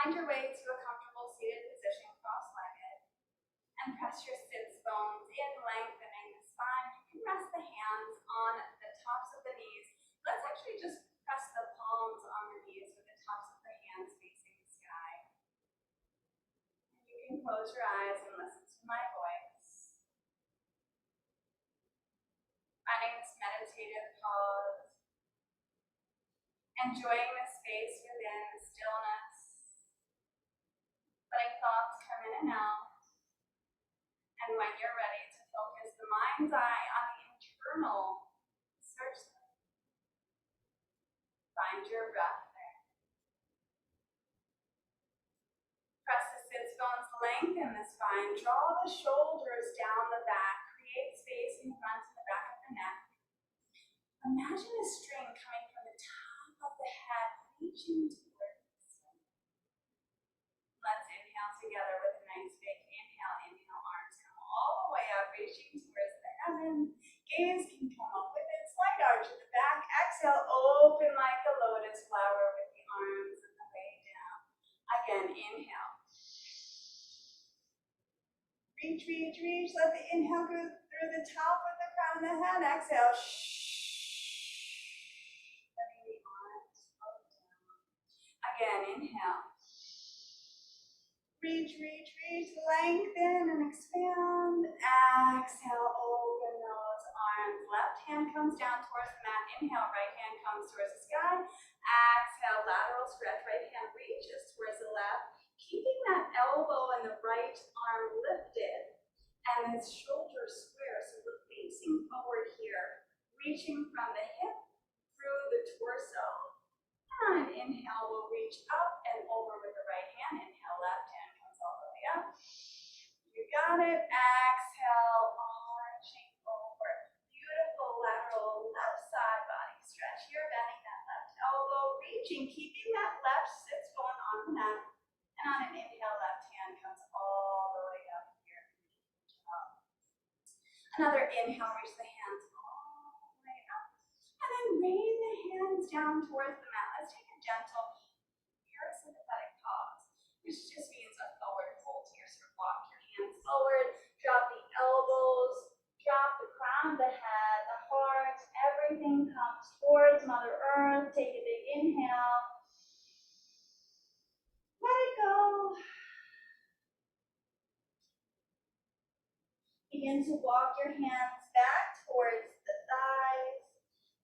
Find your way to a comfortable seated position, cross-legged, and press your sits bones in, lengthening the spine. You can rest the hands on the tops of the knees. Let's actually just press the palms on the knees with the tops of the hands facing the sky. And you can close your eyes and listen to my voice. Finding this meditative pause. Enjoying the space within, the stillness. Letting thoughts come in and out. And when you're ready to focus the mind's eye on the internal, search them. Find your breath there. Press the sits bones, lengthen the spine, draw the shoulders down the back, create space in front and the back of the neck. Imagine a string coming from the top of the head, reaching towards the sun. Let's inhale together with a nice big inhale. Inhale, arms come all the way up, reaching towards the heavens. Gaze can come up with it, slight arch at the back. Exhale, open like a lotus flower with the arms and the way down. Again, inhale. Reach, reach, reach. Let the inhale go through the top of the crown of the head. Exhale. Letting the arms flow down. Again, inhale. Reach, reach, reach. Lengthen and expand. Exhale, open those arms. Left hand comes down towards the mat. Inhale, right hand comes towards the sky. Exhale, lateral stretch. Right hand reaches towards the left. Keeping that elbow and the right arm lifted. And then shoulder square. So we're facing forward here. Reaching from the hip through the torso. And on an inhale, we'll reach up and over with the right hand. Inhale, left hand comes all the way up. You got it. Exhale, arching over. Beautiful lateral left side body stretch here. Bending that left elbow, reaching, keeping that left sits bone on the mat. And on an inhale, left hand comes all the way up here. Another inhale, reach the hands all the way up. And then rain the hands down towards the mat. Let's take a gentle parasympathetic pause, which just means a forward fold here. So walk your hands forward, drop the elbows, drop the crown of the head, the heart, everything comes towards Mother Earth. Take a big inhale. Let it go. Begin to walk your hands back towards the thighs,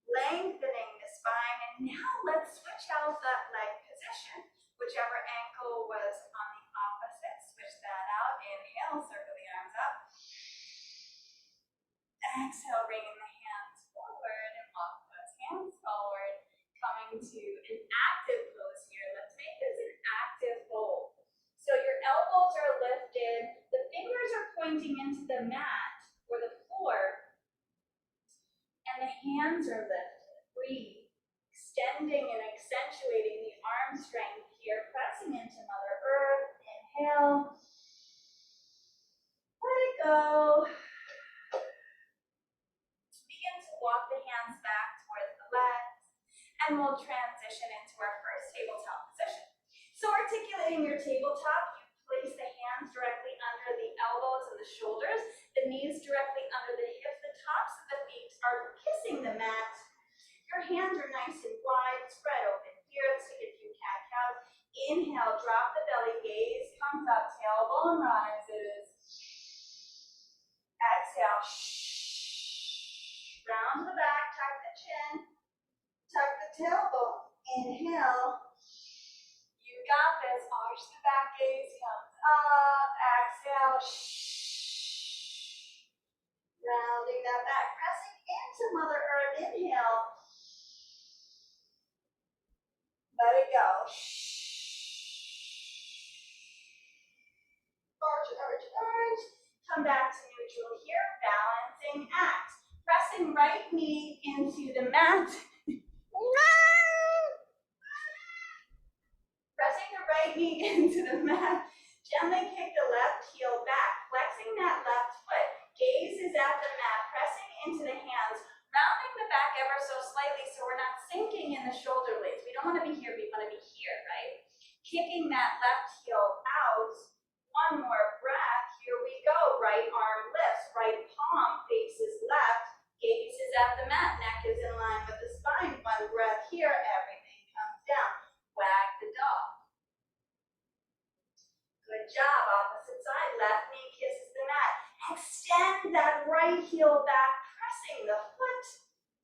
lengthening the spine. And now let's switch out that leg position. Whichever ankle was on the opposite, switch that out. Inhale, circle the arms up. Exhale, bringing the hands forward and walk those hands forward. Coming to an active pose here. Let's make this an active hold. So your elbows are lifted, the fingers are pointing into the mat or the floor, and the hands are lifted. Breathe, extending and accentuating the arm strength here, pressing into Mother Earth. Inhale. Let it go. Begin to walk the hands back towards the legs, and we'll transition into our first tabletop position. So articulating your tabletop, you place the hands directly under the elbows and the shoulders, the knees directly under the hips, the tops of the feet are kissing the mat. Your hands are nice and wide, spread open here. Let's take a few cat-cows. Inhale, drop the belly, gaze comes up, tailbone rises. Exhale, round the back, tuck the chin, tuck the tailbone. Inhale. You got this. Arch the back, gaze comes up. Exhale. Rounding that back, pressing into Mother Earth. Inhale. Let it go. Arch, arch, arch. Come back to neutral here. Balancing act. Pressing right knee into the mat. Pressing the right knee into the mat. Gently kick the left heel back. Flexing that left foot. Gaze is at the mat. Pressing into the hands. Rounding the back ever so slightly so we're not sinking in the shoulder blades. We don't want to be here, we want to be here, right? Kicking that left that right heel back, pressing the foot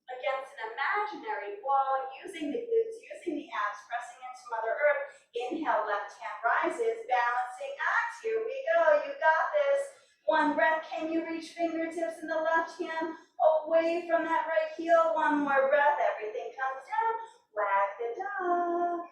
against an imaginary wall, using the glutes, using the abs, pressing into Mother Earth. Inhale, left hand rises, balancing acts. Here we go, you got this. One breath, can you reach fingertips in the left hand away from that right heel? One more breath, everything comes down. Wag the dog.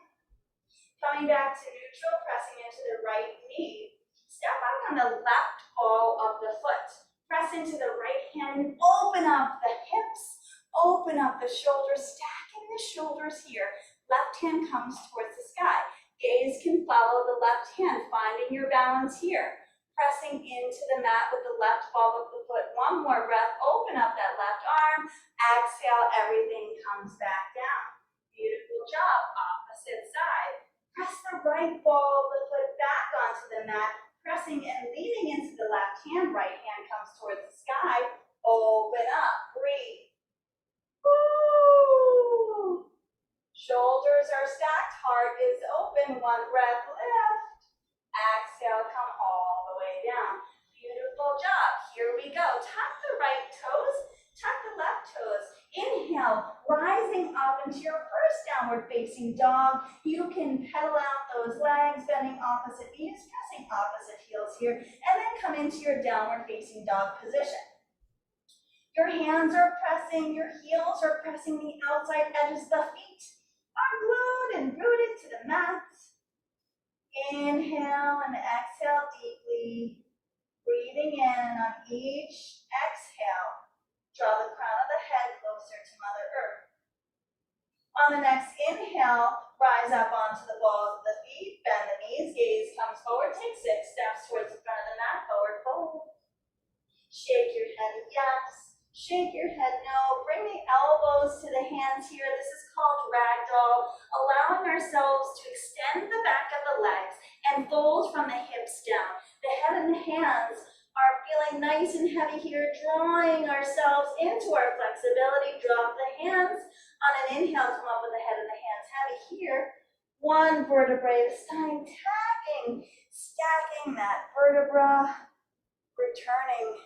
Coming back to neutral, pressing into the right knee. Step out on the left ball of the foot. Press into the right hand and open up the hips. Open up the shoulders, stacking the shoulders here. Left hand comes towards the sky. Gaze can follow the left hand, finding your balance here. Pressing into the mat with the left ball of the foot. One more breath, open up that left arm. Exhale, everything comes back down. Beautiful job, opposite side. Press the right ball of the foot back onto the mat, pressing and leaning into the left hand. Right hand comes towards the sky. Open up, breathe. Woo! Shoulders are stacked, heart is open. One breath, lift. Exhale, come all the way down. Beautiful job. Here we go. Tuck the right toes, tuck the left toes. Inhale, rising up into your first downward facing dog. You can pedal out those legs, bending opposite knees, pressing opposite heels here, and then come into your downward facing dog position. Your hands are pressing, your heels are pressing the outside edges of the feet. Are glued and rooted to the mat. Inhale and exhale deeply. Breathing in on each exhale. Draw the crown of the head closer to Mother Earth. On the next inhale, rise up onto the balls of the feet, bend the knees, gaze comes forward, take 6 steps towards the front of the mat, forward fold. Shake your head yes, shake your head no, bring the elbows to the hands here. This is called ragdoll, allowing ourselves to extend the back of the legs and fold from the hips down. The head and the hands are feeling nice and heavy here, drawing ourselves into our flexibility. Drop the hands. On an inhale, come up with the head and the hands heavy here. One vertebrae at a time, tapping, stacking that vertebra, returning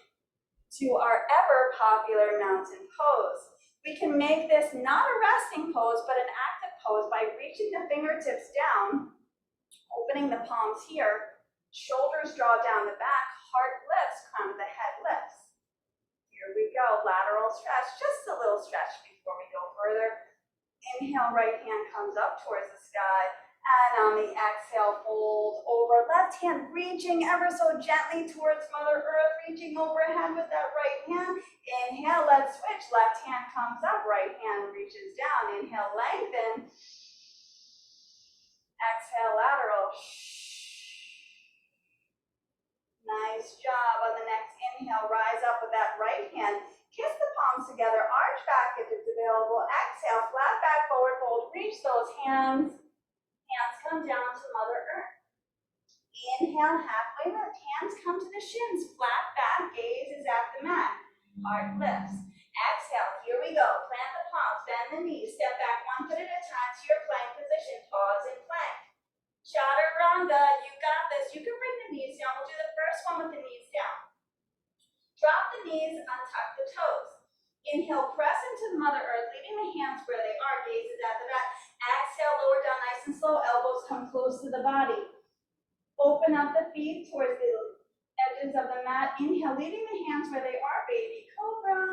to our ever popular mountain pose. We can make this not a resting pose, but an active pose by reaching the fingertips down, opening the palms here, shoulders draw down the back, heart lifts, crown of the head lifts. Here we go, lateral stretch, just a little stretch before we go further. Inhale, right hand comes up towards the sky, and on the exhale, fold over. Left hand reaching ever so gently towards Mother Earth, reaching overhead with that right hand. Inhale, let's switch. Left hand comes up, right hand reaches down. Inhale, lengthen. Exhale, lateral. Nice job. On the next inhale, rise up with that right hand. Kiss the palms together, arch back if it's available. Exhale, flat back, forward fold. Reach those hands. Hands come down to Mother Earth. Inhale, halfway lift. Hands come to the shins. Flat back, gaze is at the mat. Heart lifts. Exhale, here we go. Plant the palms, bend the knees. Step back one foot at a time to your plank position. Pause and plank. Chaturanga, you got this. You can bring the knees down. We'll do the first one with the knees down. Drop the knees, untuck the toes. Inhale, press into Mother Earth, leaving the hands where they are. Gaze is at the back. Exhale, lower down nice and slow. Elbows come close to the body. Open up the feet towards the edges of the mat. Inhale, leaving the hands where they are. Baby cobra.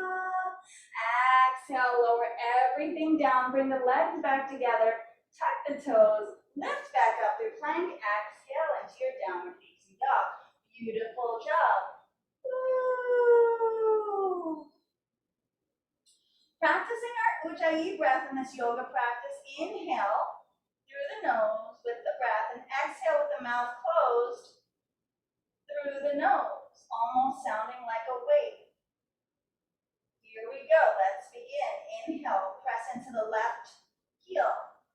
Exhale, lower everything down. Bring the legs back together. Tuck the toes. Lift back up through plank. Exhale into your downward facing dog. Beautiful job. Woo. Practicing our Ujjayi breath in this yoga practice. Inhale through the nose with the breath and exhale with the mouth closed through the nose, almost sounding like a wave. Here we go. Let's begin. Inhale, press into the left heel.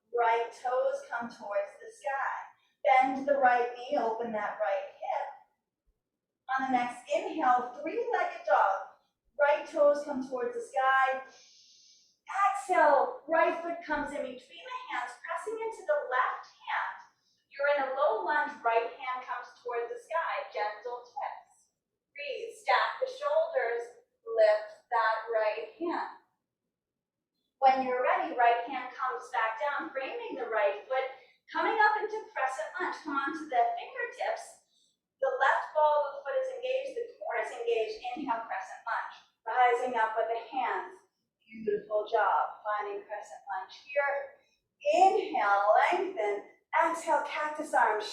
Right toes come towards the sky. Bend the right knee, open that right hip. On the next inhale, three-legged dog. Right toes come towards the sky. Exhale, right foot comes in between the hands, pressing into the left hand. You're in a low lunge, right hand comes towards the sky. Gentle twists. Breathe, stack the shoulders. lift that right hand. When you're ready, right hand comes back down, framing the right foot, coming up into crescent lunge. Come onto the fingertips. The left ball of the foot is engaged, the core is engaged. Inhale, crescent lunge. Rising up with the hands. Beautiful job. Finding crescent lunge here. Inhale, lengthen. Exhale, cactus arms.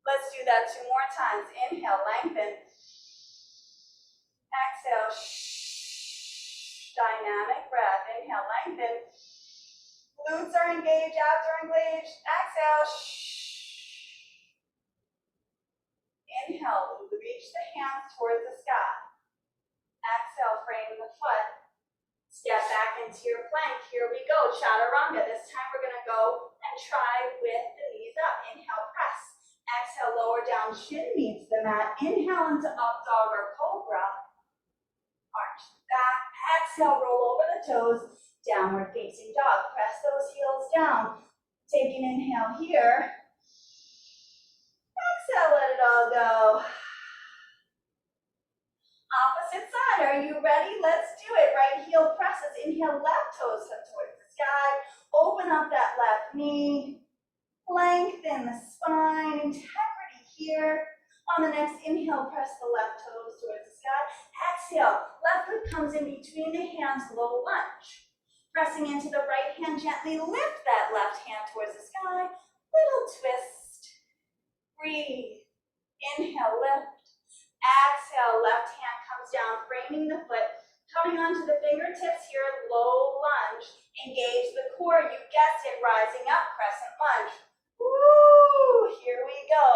Let's do that 2 more times. Inhale, lengthen. Exhale, dynamic breath. Inhale, lengthen. Glutes are engaged, abs are engaged. Exhale, inhale, reach the hands towards the sky. Exhale, frame the foot. Step back into your plank. Here we go, chaturanga. This time we're gonna go and try with the knees up. Inhale, press. Exhale, lower down, shin meets the mat. Inhale into up dog or cobra. Arch back. Exhale, roll over the toes. Downward facing dog. Press those heels down. Take an inhale here. Exhale, let it all go. Opposite side, are you ready? Let's do it. Right heel presses. Inhale, left toes come towards the sky. Open up that left knee. Lengthen the spine. Integrity here. On the next inhale, press the left toes towards the sky. Exhale, left foot comes in between the hands, low lunge. Pressing into the right hand, gently lift that left hand towards the sky. Little twist. Breathe. Inhale, lift. Exhale, left hand comes down, framing the foot. Coming onto the fingertips here, low lunge. Engage the core, you guessed it, rising up, crescent lunge. Woo! Here we go.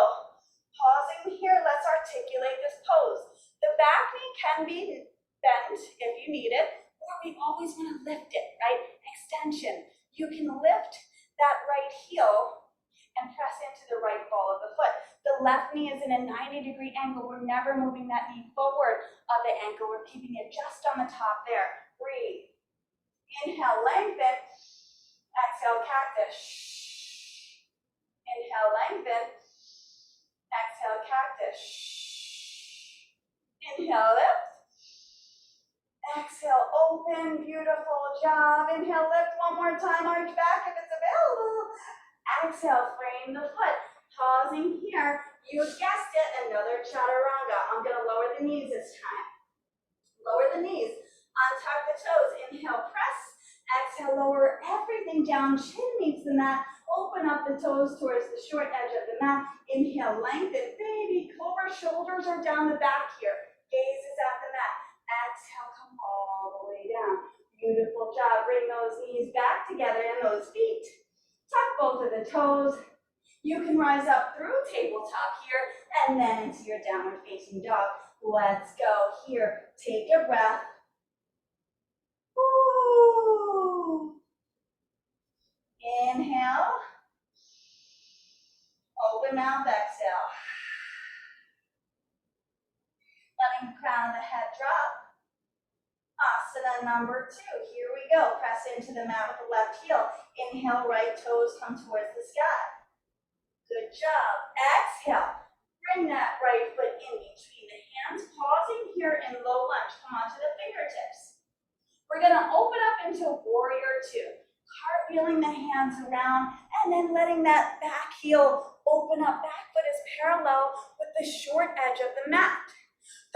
Pausing here, let's articulate this pose. The back knee can be bent if you need it, or we always want to lift it, right? Extension. You can lift that right heel and press into the right ball of the foot. The left knee is in a 90-degree angle. We're never moving that knee forward of the ankle. We're keeping it just on the top there. Breathe. Inhale, lengthen. Exhale, cactus. Inhale, lengthen. Exhale, cactus. Inhale, lift. Exhale, open. Beautiful job. Inhale, lift one more time. Arch back if it's available. Exhale, frame the foot. Pausing here. You guessed it, another chaturanga. I'm going to lower the knees this time. Lower the knees. Untuck the toes. Inhale, press. Exhale, lower everything down. Chin meets the mat. Open up the toes towards the short edge of the mat. Inhale, lengthen. Baby cobra. Shoulders are down the back here. Gaze is at the mat. Exhale, come all the way down. Beautiful job. Bring those knees back together and those feet. Tuck both of the toes. You can rise up through tabletop here and then into your downward facing dog. Let's go here. Take a breath. Woo. Inhale. Open mouth, exhale. Letting the crown of the head drop. Asana number 2. Here we go. Press into the mat with the left heel. Inhale, right toes come towards the sky. Good job. Exhale. Bring that right foot in between the hands. Pausing here in low lunge. Come onto the fingertips. We're going to open up into warrior 2. Cartwheeling the hands around and then letting that back heel open up. Back foot is parallel with the short edge of the mat.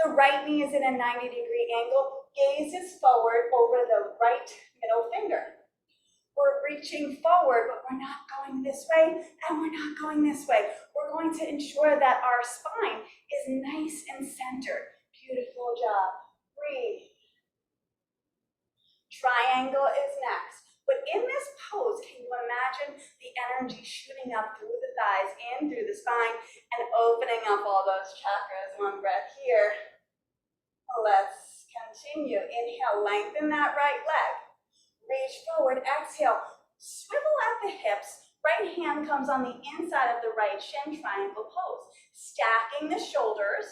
The right knee is in a 90-degree angle. Gaze is forward over the right middle finger. We're reaching forward, but we're not going this way, and we're not going this way. We're going to ensure that our spine is nice and centered. Beautiful job. Breathe. Triangle is next. But in this pose, can you imagine the energy shooting up through the thighs, in through the spine, and opening up all those chakras? One breath here. Let's continue. Inhale, lengthen that right leg. Reach forward, exhale. Swivel at the hips. Right hand comes on the inside of the right shin, triangle pose. Stacking the shoulders.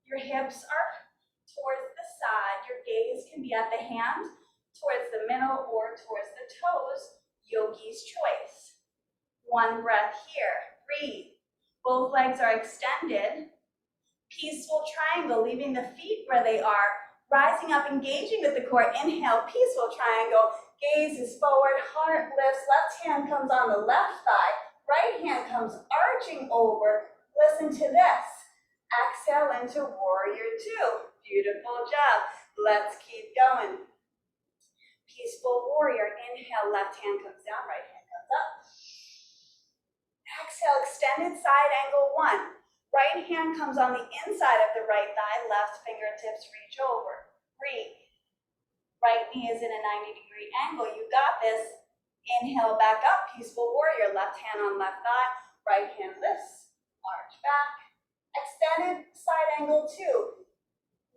Your hips are towards the side. Your gaze can be at the hand, towards the middle, or towards the toes. Yogi's choice. One breath here. Breathe. Both legs are extended. Peaceful triangle, leaving the feet where they are, rising up, engaging with the core. Inhale, peaceful triangle. Gaze is forward, heart lifts, left hand comes on the left thigh, right hand comes arching over. Listen to this. Exhale into warrior two. Beautiful job. Let's keep going. Peaceful warrior. Inhale, left hand comes down, right hand comes up. Exhale, extended side angle one. Right hand comes on the inside of the right thigh, left fingertips reach over. Breathe. Right knee is in a 90-degree angle. You got this. Inhale, back up, peaceful warrior. Left hand on left thigh, right hand lifts, arch back. Extended side angle two.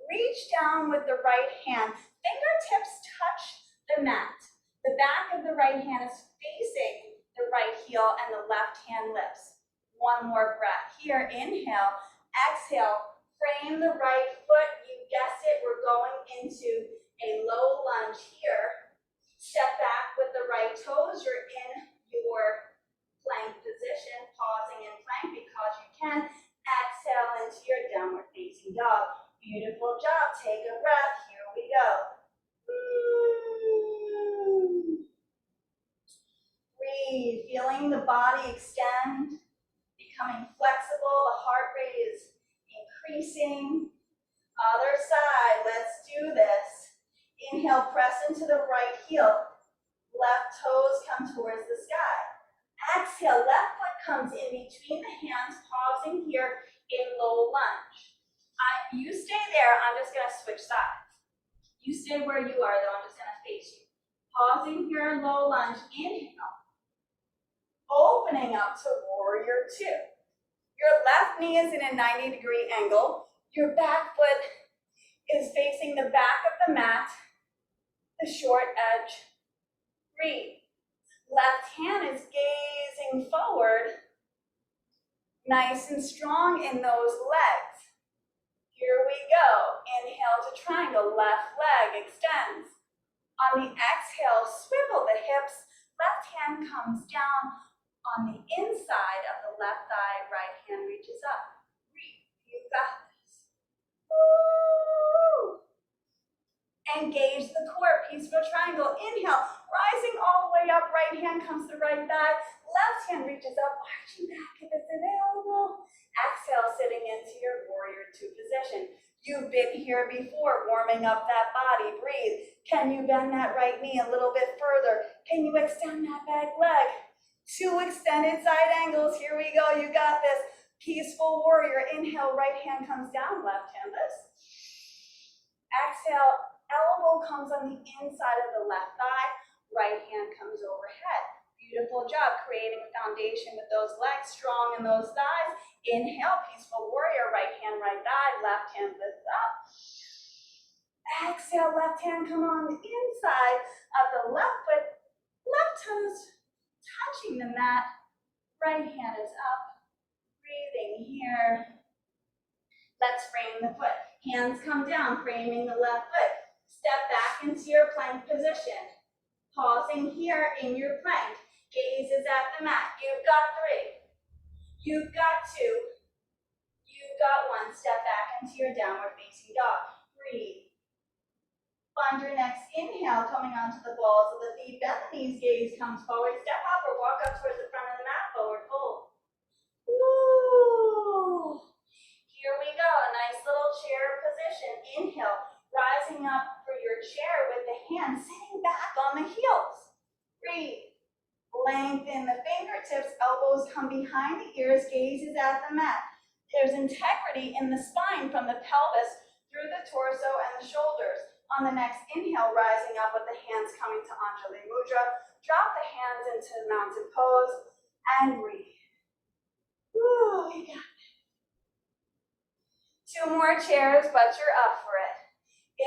Reach down with the right hand. Fingertips touch the mat. The back of the right hand is facing the right heel and the left hand lifts. One more breath here. Inhale, exhale, frame the right foot. You guessed it, we're going into a low lunge here. Step back with the right toes. You're in your plank position, pausing in plank because you can. Exhale into your downward facing dog. Beautiful job. Take a breath. Here we go. Breathe, feeling the body extend, becoming flexible. The heart rate is increasing. Other side, let's do this. Inhale, press into the right heel. Left toes come towards the sky. Exhale, left foot comes in between the hands, pausing here in low lunge. You stay there, I'm just gonna switch sides. You stay where you are though, I'm just gonna face you. Pausing here in low lunge, inhale. Opening up to warrior two. Your left knee is in a 90-degree angle. Your back foot is facing the back of the mat, the short edge. Breathe. Left hand is gazing forward. Nice and strong in those legs. Here we go. Inhale to triangle. Left leg extends. On the exhale, swivel the hips. Left hand comes down on the inside of the left thigh. Right hand reaches up. Breathe. You got this. Woo! Engage the core. Peaceful triangle. Inhale. Rising all the way up. Right hand comes to right thigh. Left hand reaches up. Arching back if it's available. Exhale, sitting into your warrior two position. You've been here before, warming up that body. Breathe. Can you bend that right knee a little bit further? Can you extend that back leg? Two extended side angles. Here we go. You got this. Peaceful warrior. Inhale, right hand comes down, left hand lifts. Exhale, elbow comes on the inside of the left thigh. Right hand comes overhead. Beautiful job creating a foundation with those legs, strong in those thighs. Inhale, peaceful warrior, right hand, right thigh, left hand lifts up. Exhale, left hand come on the inside of the left foot, left toes touching the mat, right hand is up. Breathing here. Let's frame the foot. Hands come down, framing the left foot. Step back into your plank position. Pausing here in your plank. Gaze is at the mat. You've got three. You've got two. You've got one. Step back into your downward facing dog. Breathe. Find your next inhale coming onto the balls of the feet. Bend the knees. Gaze comes forward. Step up or walk up towards the front of the mat. Forward fold. Woo. Here we go. A nice little chair position. Inhale. Rising up for your chair with the hands sitting back on the heels. Breathe. Lengthen the fingertips, elbows come behind the ears, gaze is at the mat. There's integrity in the spine from the pelvis through the torso and the shoulders. On the next inhale, rising up with the hands coming to Anjali Mudra. Drop the hands into mountain pose and breathe. Woo, you got it. Two more chairs, but you're up for it.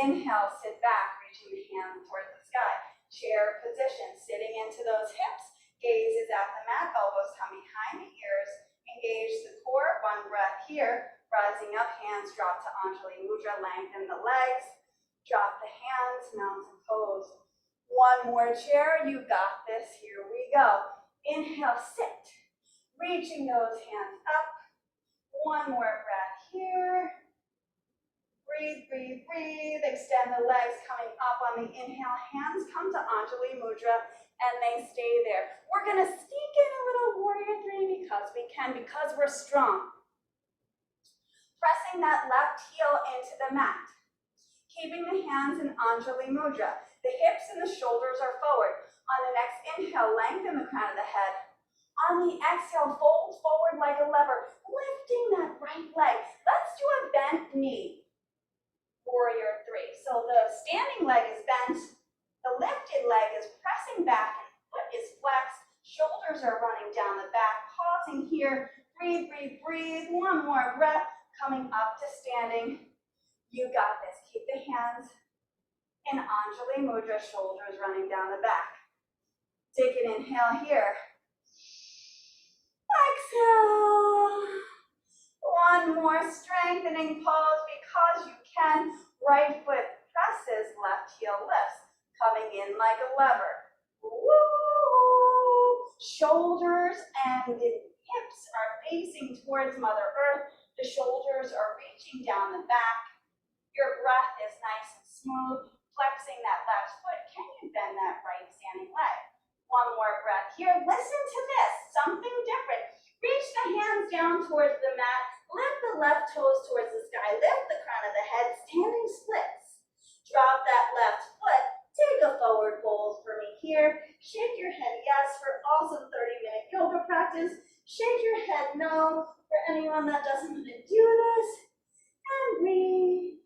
Inhale, sit back, reaching the hands towards the sky. Chair position, sitting into those hips. Gaze is at the mat, elbows come behind the ears. Engage the core, one breath here. Rising up, hands drop to Anjali Mudra, lengthen the legs. Drop the hands, mountain pose. One more chair, you got this, here we go. Inhale, sit. Reaching those hands up. One more breath here. Breathe, breathe, breathe. Extend the legs coming up on the inhale. Hands come to Anjali Mudra and they stay there. We're going to sneak in a little warrior three because we can, because we're strong. Pressing that left heel into the mat. Keeping the hands in Anjali Mudra. The hips and the shoulders are forward. On the next inhale, lengthen the crown of the head. On the exhale, fold forward like a lever, lifting that right leg. Let's do a bent knee. Warrior three. So the standing leg is bent. The lifted leg is pressing back and foot is flexed. Shoulders are running down the back. Pausing here. Breathe, breathe, breathe. One more breath. Coming up to standing. You got this. Keep the hands in Anjali Mudra. Shoulders running down the back. Take an inhale here. Exhale. One more strengthening pose because you can. Right foot presses, left heel lifts. Coming in like a lever. Woo! Shoulders and the hips are facing towards Mother Earth. The shoulders are reaching down the back. Your breath is nice and smooth. Flexing that left foot. Can you bend that right standing leg? One more breath here. Listen to this, something different. Reach the hands down towards the mat. Lift the left toes towards the sky. Lift the crown of the head, standing splits. Drop that left foot. Take a forward fold for me here. Shake your head yes for awesome 30-minute yoga practice. Shake your head no for anyone that doesn't want to do this. And breathe.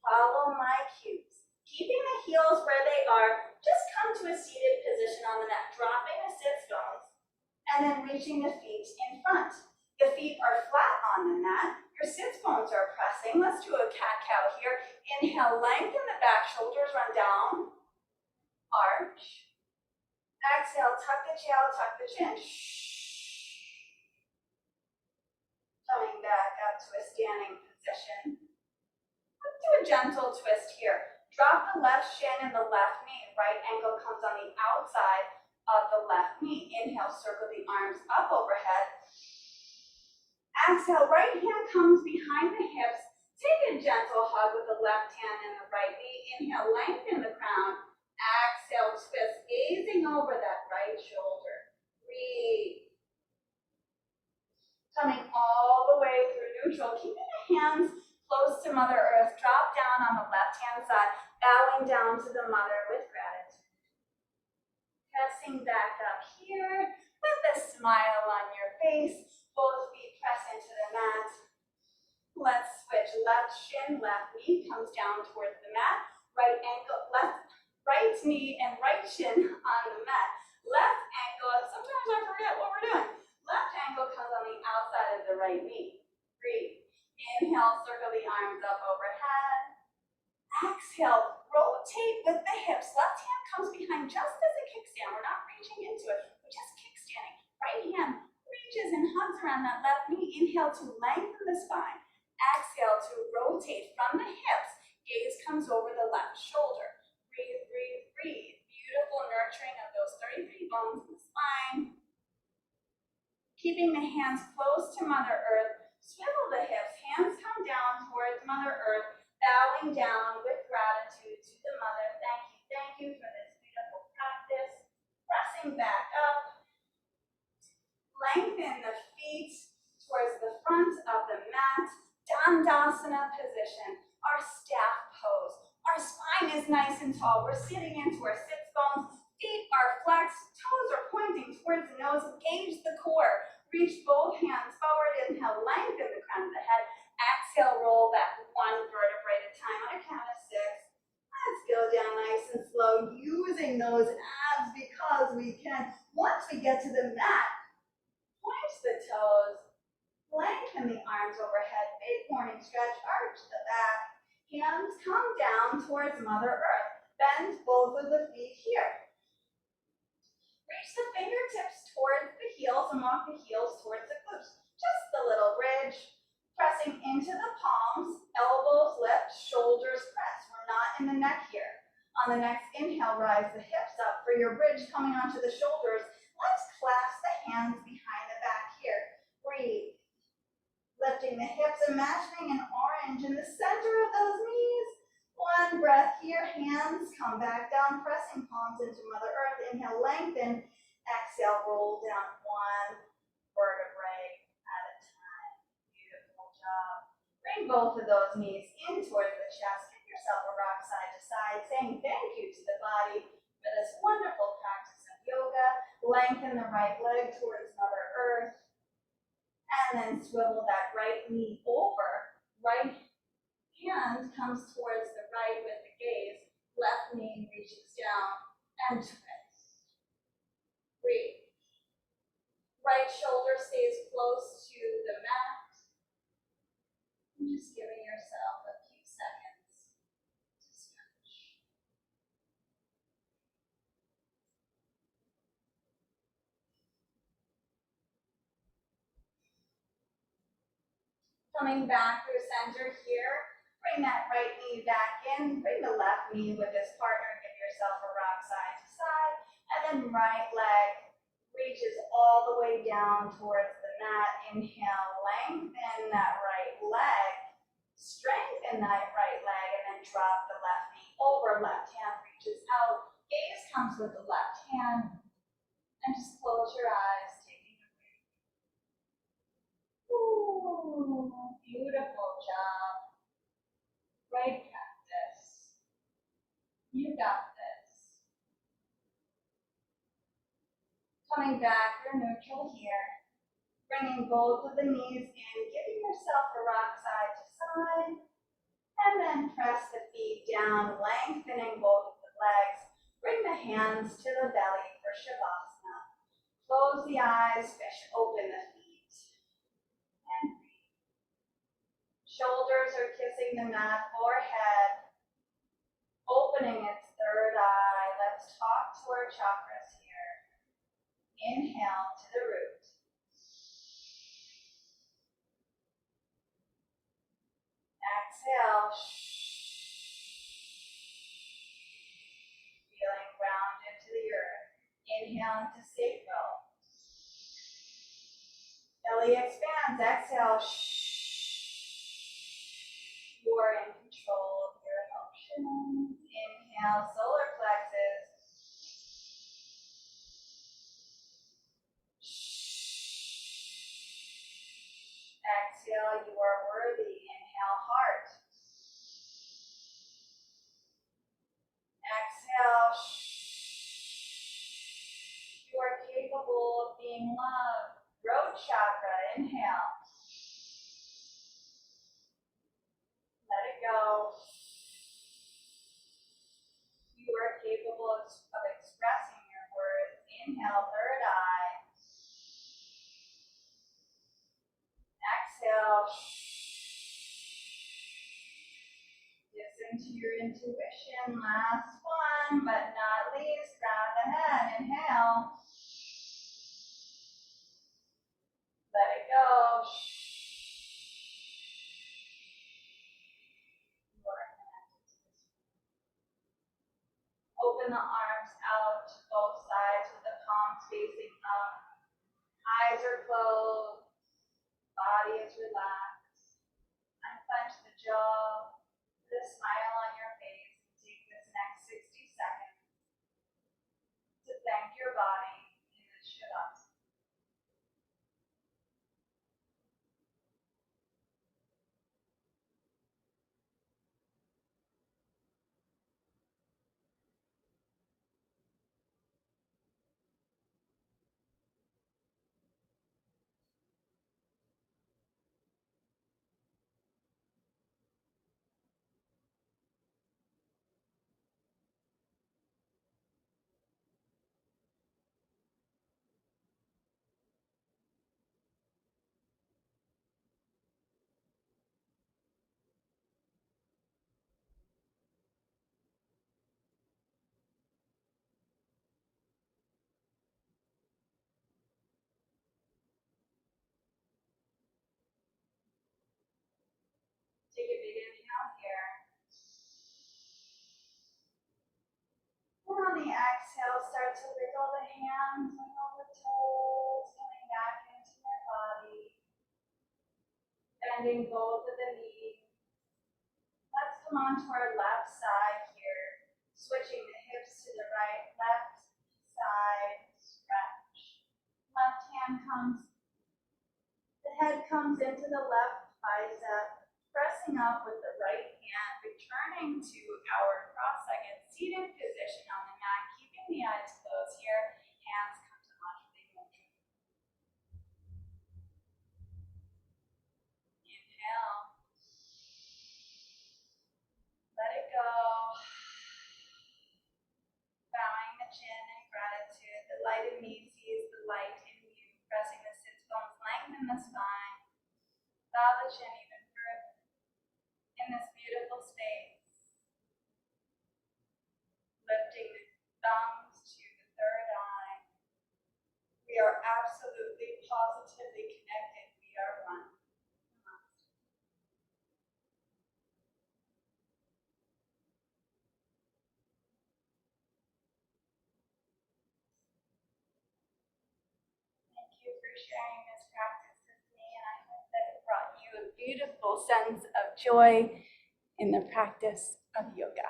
Follow my cues. Keeping the heels where they are, just come to a seated position on the mat, dropping the sits bones, and then reaching the feet in front. The feet are flat on the mat. Your sits bones are pressing. Let's do a cat-cow here. Inhale, lengthen the back, shoulders run down. Arch. Exhale, tuck the tail, tuck the chin. Coming back up to a standing position. Let's do a gentle twist here. Drop the left shin and the left knee. Right ankle comes on the outside of the left knee. Inhale, circle the arms up overhead. Exhale, right hand comes behind the hips. Take a gentle hug with the left hand and the right knee. Inhale, lengthen the crown. Exhale, twist, gazing over that right shoulder. Breathe. Coming all the way through neutral. Keeping the hands close to Mother Earth. Drop down on the left-hand side. Bowing down to the Mother with gratitude. Pressing back up here with a smile on your face. Both feet press into the mat. Let's switch. Left shin, left knee comes down towards the mat. Right ankle, right knee and right shin on the mat. Left ankle, sometimes I forget what we're doing. Left ankle comes on the outside of the right knee. Breathe. Inhale, circle the arms up overhead. Exhale, rotate with the hips. Left hand comes behind just as a kickstand. We're not reaching into it. We're just kickstanding. Right hand reaches and hugs around that left knee. Inhale to lengthen the spine. Exhale to rotate from the hips. Gaze comes over the left shoulder. Breathe, breathe, breathe. Beautiful nurturing of those 33 bones in the spine. Keeping the hands close to Mother Earth. Swivel the hips. Hands come down towards Mother Earth. Bowing down with gratitude to the Mother. Thank you for this beautiful practice. Pressing back up. Lengthen the feet towards the front of the mat. Dandasana position. Our staff pose. Our spine is nice and tall. We're sitting into our sits bones. Feet are flexed. Toes are pointing towards the nose. Engage the core. Reach both hands forward. Inhale, lengthen the crown of the head. Exhale, roll back one vertebrae at a time on a count of 6. Let's go down nice and slow, using those abs because we can. Once we get to the mat, point the toes, lengthen the arms overhead, big morning stretch, arch the back. Hands come down towards Mother Earth. Bend both of the feet here. Reach the fingertips towards the heels and walk the heels towards the glutes. Just a little bridge. Pressing into the palms, elbows lift, shoulders press. We're not in the neck here. On the next inhale, rise the hips up for your bridge coming onto the shoulders. Let's clasp the hands behind the back here. Breathe. Lifting the hips, imagining an orange in the center of those knees. One breath here, hands come back down, pressing palms into Mother Earth. Inhale, lengthen. Exhale, roll down one vertebrae at a time. Beautiful job. Bring both of those knees in towards the chest. Give yourself a rock side to side, saying thank you to the body for this wonderful practice of yoga. Lengthen the right leg towards Mother Earth. And then swivel that right knee over. Right hand comes towards the right with the gaze. Left knee reaches down and twist. Breathe. Right shoulder stays close to the mat. And just giving yourself a few seconds to stretch. Coming back through center here. Bring that right knee back in. Bring the left knee with his partner. Give yourself a rock side to side. And then right leg reaches all the way down towards the mat. Inhale, lengthen that right leg. Strengthen that right leg and then drop the left knee over. Left hand reaches out. Gaze comes with the left hand. And just close your eyes, taking a breath. Ooh, beautiful job. Great practice. You got this. Coming back, you're neutral here. Bringing both of the knees in, giving yourself a rock side to side. And then press the feet down, lengthening both of the legs. Bring the hands to the belly for Shavasana. Close the eyes, fish open the feet. And breathe. Shoulders are kissing the mat, forehead opening its third eye. Let's talk to our chakras here. Inhale to the root. Exhale. Feeling grounded to the earth. Inhale into sacral. Belly expands. Exhale. You are in control of your emotions. Inhale, solar plexus. Exhale, you are worthy. Inhale, heart. Exhale. You are capable of being loved. Throat chakra. Inhale. Let it go. You are capable of expressing your words. Inhale, third eye. Exhale. Listen to your intuition. Last one, but not least, round ahead. Inhale. Let it go. You are connected to this. Open the arms out to both sides with the palms facing up. Eyes are closed. Body is relaxed. Unclench the jaw. Put a smile on your face and take this next 60 seconds to thank your body in this Shavasana. Take a big inhale here. And on the exhale, start to wiggle the hands, wiggle the toes, coming back into your body. bending both of the knees. Let's come on to our left side here. Switching the hips to the right, left side, stretch. Left hand comes, the head comes into the left bicep, pressing up with the right hand, returning to our cross-legged seated position on the mat, keeping the eyes closed here. Hands come to Anjali Mudra. Inhale. Let it go. Bowing the chin in gratitude. The light in me sees the light in you. Pressing the sits bones, lengthen the spine. Bow the chin even further. In this beautiful space. Lifting the thumbs to the third eye. We are absolutely, positively connected. We are one. Thank you for sharing this practice with me, and I hope that it brought you a beautiful sense of joy in the practice of yoga.